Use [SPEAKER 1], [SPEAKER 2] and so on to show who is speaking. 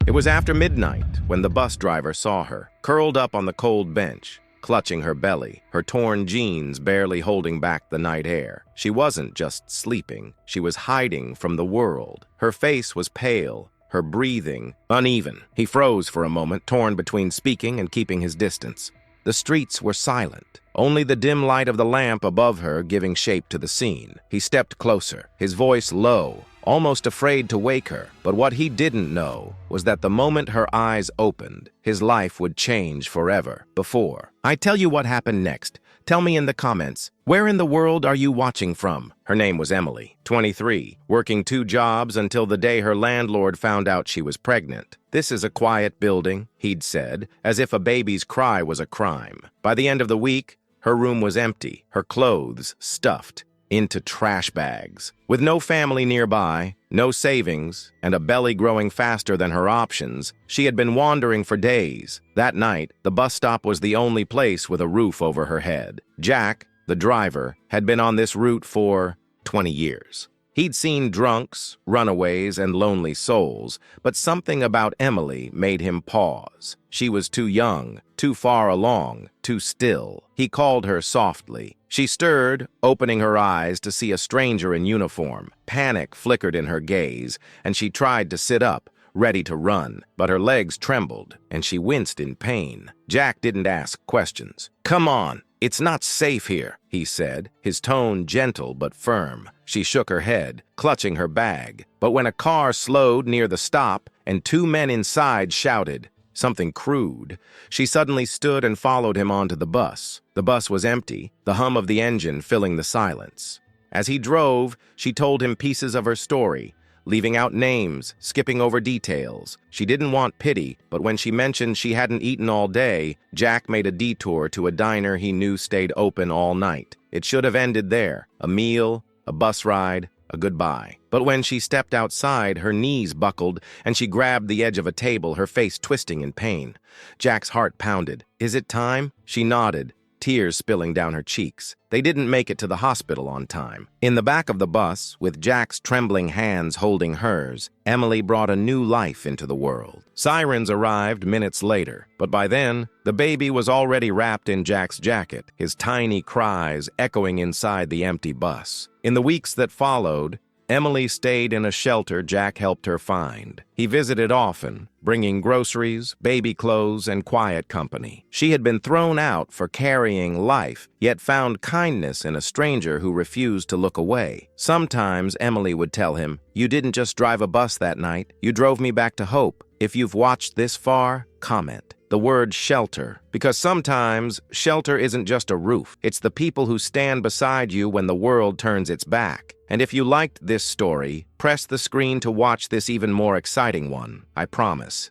[SPEAKER 1] It was after midnight when the bus driver saw her, curled up on the cold bench, clutching her belly, her torn jeans barely holding back the night air. She wasn't just sleeping, she was hiding from the world. Her face was pale, her breathing uneven. He froze for a moment, torn between speaking and keeping his distance. The streets were silent, only the dim light of the lamp above her giving shape to the scene. He stepped closer, his voice low, almost afraid to wake her. But what he didn't know was that the moment her eyes opened, his life would change forever. I tell you what happened next. Tell me in the comments. Where in the world are you watching from? Her name was Emily, 23, working 2 jobs until the day her landlord found out she was pregnant. This is a quiet building, he'd said, as if a baby's cry was a crime. By the end of the week, her room was empty, her clothes stuffed into trash bags. With no family nearby, no savings, and a belly growing faster than her options, she had been wandering for days. That night, the bus stop was the only place with a roof over her head. Jack, the driver, had been on this route for 20 years. He'd seen drunks, runaways, and lonely souls, but something about Emily made him pause. She was too young, too far along, too still. He called her softly. She stirred, opening her eyes to see a stranger in uniform. Panic flickered in her gaze, and she tried to sit up, ready to run, but her legs trembled, and she winced in pain. Jack didn't ask questions. "Come on, it's not safe here," he said, his tone gentle but firm. She shook her head, clutching her bag. But when a car slowed near the stop and 2 men inside shouted something crude, she suddenly stood and followed him onto the bus. The bus was empty, the hum of the engine filling the silence. As he drove, she told him pieces of her story, leaving out names, skipping over details. She didn't want pity, but when she mentioned she hadn't eaten all day, Jack made a detour to a diner he knew stayed open all night. It should have ended there, a meal, a bus ride, a goodbye. But when she stepped outside, her knees buckled, and she grabbed the edge of a table, her face twisting in pain. Jack's heart pounded. "Is it time?" She nodded, tears spilling down her cheeks. They didn't make it to the hospital on time. In the back of the bus, with Jack's trembling hands holding hers, Emily brought a new life into the world. Sirens arrived minutes later, but by then, the baby was already wrapped in Jack's jacket, his tiny cries echoing inside the empty bus. In the weeks that followed, Emily stayed in a shelter Jack helped her find. He visited often, bringing groceries, baby clothes, and quiet company. She had been thrown out for carrying life, yet found kindness in a stranger who refused to look away. Sometimes Emily would tell him, "You didn't just drive a bus that night, you drove me back to hope. If you've watched this far, comment the word shelter, because sometimes shelter isn't just a roof. It's the people who stand beside you when the world turns its back. And if you liked this story, press the screen to watch this even more exciting one, I promise.